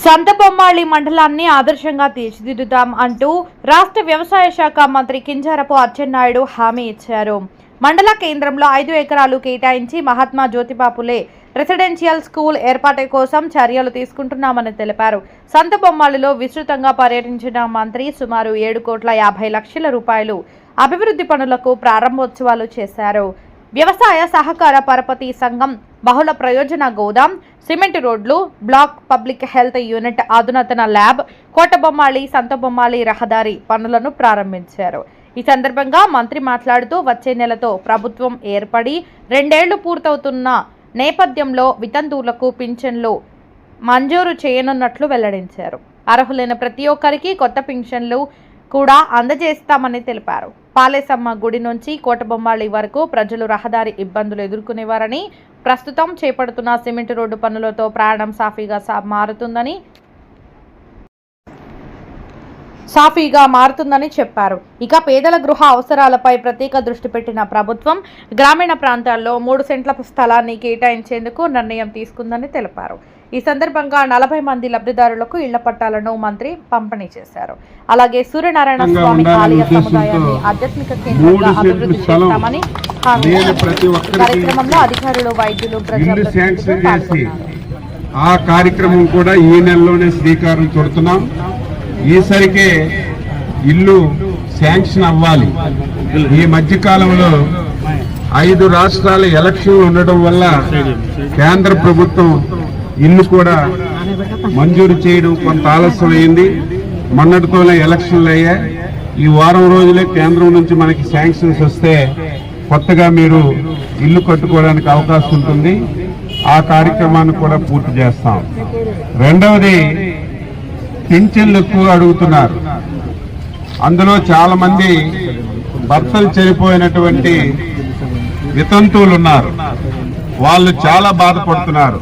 సంతబొమ్మాళి మండలాన్ని ఆదర్శంగా తీర్చిదిద్దుతాం అంటూ రాష్ట్ర వ్యవసాయ శాఖ మంత్రి కింజరాపు అచ్చెన్నాయుడు హామీ ఇచ్చారు. మండల కేంద్రంలో 5 ఎకరాలు కేటాయించి మహాత్మా జ్యోతిబా ఫులే రెసిడెన్షియల్ స్కూల్ ఏర్పాటు కోసం చర్యలు తీసుకుంటున్నామని తెలిపారు. సంతబొమ్మాళిలో విస్తృతంగా పర్యటించిన మంత్రి సుమారు 7,50,00,000 రూపాయలు అభివృద్ధి పనులకు ప్రారంభోత్సవాలు చేశారు. వ్యవసాయ సహకార పరపతి సంఘం బహుళ ప్రయోజన గోదాం, సిమెంట్ రోడ్లు, బ్లాక్ పబ్లిక్ హెల్త్ యూనిట్, అధునాతన ల్యాబ్, కోటబొమ్మాళి సంతబొమ్మాళి రహదారి పనులను ప్రారంభించారు. ఈ సందర్భంగా మంత్రి మాట్లాడుతూ వచ్చే నెలతో ప్రభుత్వం ఏర్పడి 2 ఏళ్లు పూర్తవుతున్న నేపథ్యంలో వితంతువులకు పింఛన్లు మంజూరు చేయనున్నట్లు వెల్లడించారు. అర్హులైన ప్రతి ఒక్కరికి కొత్త పింఛన్లు కూడా అందజేస్తామని తెలిపారు. పాలేసమ్మ గుడి నుంచి కోటబొమ్మాళి వరకు ప్రజలు రహదారి ఇబ్బందులు ఎదుర్కొనేవారని, ప్రస్తుతం చేపడుతున్న సిమెంట్ రోడ్డు పనులతో ప్రయాణం సాఫీగా మారుతుందని చెప్పారు. ఇక పేదల గృహ అవసరాలపై ప్రత్యేక దృష్టి పెట్టిన ప్రభుత్వం గ్రామీణ ప్రాంతాల్లో 3 సెంట్ల స్థలాన్ని కేటాయించేందుకు నిర్ణయం తీసుకుందని తెలిపారు. ఈ సందర్భంగా 40 మంది లబ్ధిదారులకు ఇళ్ల పట్టాలను మంత్రి పంపిణీ చేశారు. అలాగే సూర్యనారాయణ స్వామి ఆలయ సముదాయాన్ని ఆధ్యాత్మిక కేంద్రంగా అభివృద్ధి చేస్తామని హామీ ఇచ్చారు. కార్యక్రమంలో అధికారులు, వైద్యులు, ప్రజాప్రతినిధులు పాల్గొన్నారు. ఆ కార్యక్రమం కూడా ఈ నెలలోనే శ్రీకారం చుడుతున్నాం. ఈసరికే ఇల్లు శాంక్షన్ అవ్వాలి. ఈ మధ్య కాలంలో 5 రాష్ట్రాల ఎలక్షన్లు ఉండడం వల్ల కేంద్ర ప్రభుత్వం ఇల్లు కూడా మంజూరు చేయడం కొంత ఆలస్యమైంది. మొన్నటితోనే ఎలక్షన్లు అయ్యాయి. ఈ వారం రోజులే కేంద్రం నుంచి మనకి శాంక్షన్స్ వస్తే కొత్తగా మీరు ఇల్లు కట్టుకోవడానికి అవకాశం ఉంటుంది. ఆ కార్యక్రమాన్ని కూడా పూర్తి చేస్తాం. రెండవది, పింఛన్లు ఎక్కువ అడుగుతున్నారు. అందులో చాలా మంది భర్తలు చనిపోయినటువంటి వితంతువులు ఉన్నారు. వాళ్ళు చాలా బాధపడుతున్నారు.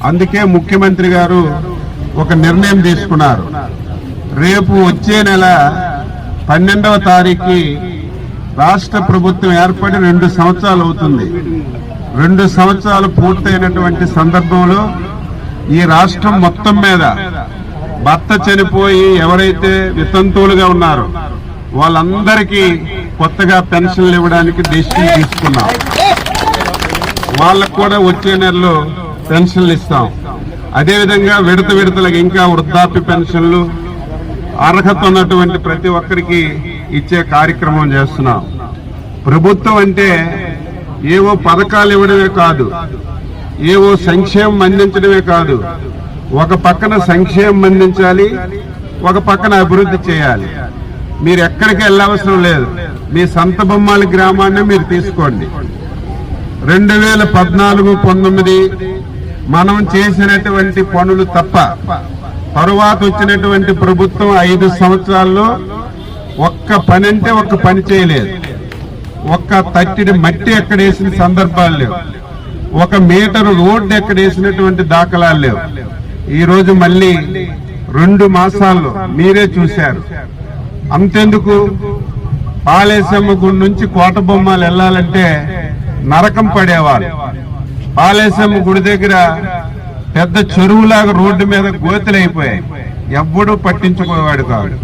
అందుకే ముఖ్యమంత్రి గారు ఒక నిర్ణయం తీసుకున్నారు. రేపు వచ్చే నెల 12వ తారీఖు రాష్ట్ర ప్రభుత్వం ఏర్పడి 2 సంవత్సరాలు అవుతుంది. 2 సంవత్సరాలు పూర్తయినటువంటి సందర్భంలో ఈ రాష్ట్రం మొత్తం మీద భర్త చనిపోయి ఎవరైతే వితంతువులుగా ఉన్నారో వాళ్ళందరికీ కొత్తగా పెన్షన్లు ఇవ్వడానికి డిసిషన్ తీసుకున్నాం. వాళ్ళకు కూడా వచ్చే నెలలో పెన్షన్లు ఇస్తాం. అదేవిధంగా విడతలకు ఇంకా వృద్ధాప్య పెన్షన్లు అర్హత ఉన్నటువంటి ప్రతి ఒక్కరికి ఇచ్చే కార్యక్రమం చేస్తున్నాం. ప్రభుత్వం అంటే ఏవో పథకాలు ఇవ్వడమే కాదు, ఏవో సంక్షేమం అందించడమే కాదు. ఒక పక్కన సంక్షేమం అందించాలి, ఒక పక్కన అభివృద్ధి చేయాలి. మీరు ఎక్కడికి వెళ్ళవసరం లేదు. మీ సంతబొమ్మాళి గ్రామాన్ని మీరు తీసుకోండి. 2014-19 మనం చేసినటువంటి పనులు తప్ప తరువాత వచ్చినటువంటి ప్రభుత్వం 5 సంవత్సరాల్లో ఒక్క పని అంటే ఒక్క పని చేయలేదు. ఒక్క తట్టిడి మట్టి ఎక్కడేసిన సందర్భాలు లేవు. 1 మీటర్ రోడ్డు ఎక్కడేసినటువంటి దాఖలాలు లేవు. ఈ రోజు మళ్ళీ 2 మాసాల్లో మీరే చూశారు. అంతెందుకు, పాలేసమ్మ గుడి నుంచి కోటబొమ్మాలు వెళ్ళాలంటే నరకం పడేవాళ్ళు. పాలేసమ్మ గుడి దగ్గర పెద్ద చెరువులాగా రోడ్డు మీద గోతులైపోయాయి. ఎవ్వడూ పట్టించుకోవాడు కాదు.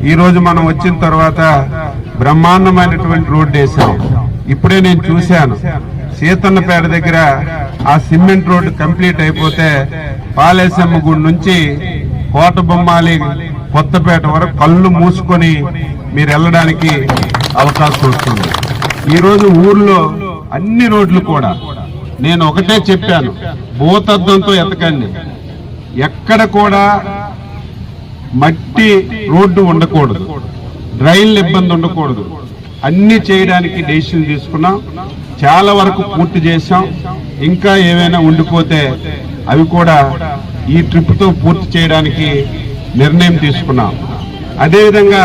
ఈ రోజు మనం వచ్చిన తర్వాత బ్రహ్మాండమైనటువంటి రోడ్డు వేసాం. ఇప్పుడే నేను చూశాను, సీతన్నపేట దగ్గర ఆ సిమెంట్ రోడ్డు కంప్లీట్ అయిపోతే పాలేసమ్మ గుడి నుంచి కోటబొమ్మాలి కొత్తపేట వరకు కళ్ళు మూసుకొని మీరు వెళ్ళడానికి అవకాశం వస్తుంది. ఈరోజు ఊర్లో అన్ని రోడ్లు కూడా నేను ఒకటే చెప్పాను, భూతద్దంతో ఎతకండి. ఎక్కడ కూడా మట్టి రోడ్డు ఉండకూడదు, డ్రైన్ల ఇబ్బంది ఉండకూడదు. అన్ని చేయడానికి డెసిషన్ తీసుకున్నాం. చాలా వరకు పూర్తి చేశాం. ఇంకా ఏమైనా ఉండిపోతే అవి కూడా ఈ ట్రిప్తో పూర్తి చేయడానికి నిర్ణయం తీసుకున్నాం. అదేవిధంగా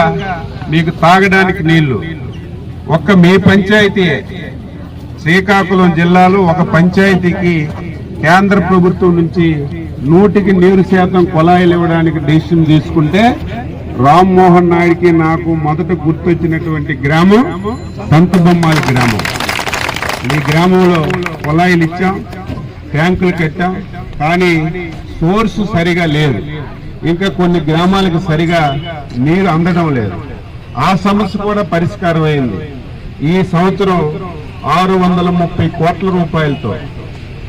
మీకు తాగడానికి నీళ్లు ఒక్క మీ పంచాయతీ, శ్రీకాకుళం జిల్లాలో ఒక పంచాయతీకి కేంద్ర ప్రభుత్వం నుంచి 100కి 100% కుళాయిలు ఇవ్వడానికి డెసిషన్ తీసుకుంటే రామ్మోహన్ నాయుడికి నాకు మొదట గుర్తొచ్చినటువంటి గ్రామం సంతబొమ్మాళి గ్రామం. ఈ గ్రామంలో కుళాయిలు ఇచ్చాం, ట్యాంకులు కట్టాం. కానీ సోర్స్ సరిగా లేదు. ఇంకా కొన్ని గ్రామాలకు సరిగా నీరు అందడం లేదు. ఆ సమస్య కూడా పరిష్కారం అయింది. ఈ సంవత్సరం 630 కోట్ల రూపాయలతో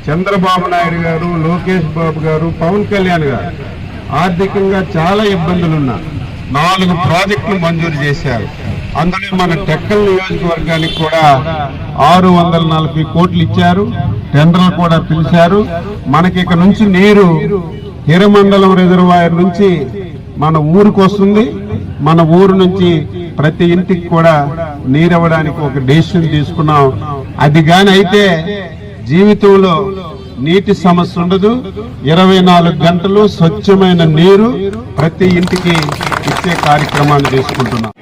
చంద్రబాబు నాయుడు గారు, లోకేష్ బాబు గారు, పవన్ కళ్యాణ్ గారు ఆర్థికంగా చాలా ఇబ్బందులున్నా 4 ప్రాజెక్టులు మంజూరు చేశారు. అందులో మన టెక్కల్ నియోజకవర్గానికి కూడా 640 కోట్లు ఇచ్చారు. టెండర్లు కూడా పిలిచారు. మనకి ఇక నుంచి నీరు హిరమండలం రిజర్వాయర్ నుంచి మన ఊరికి వస్తుంది. మన ఊరు నుంచి ప్రతి ఇంటికి కూడా నీరు ఇవ్వడానికి ఒక డెసిషన్ తీసుకున్నాం. అది గాని అయితే జీవితంలో నీటి సమస్య ఉండదు. 24 గంటలు స్వచ్ఛమైన నీరు ప్రతి ఇంటికి ఇచ్చే కార్యక్రమాన్ని తీసుకుంటున్నాం.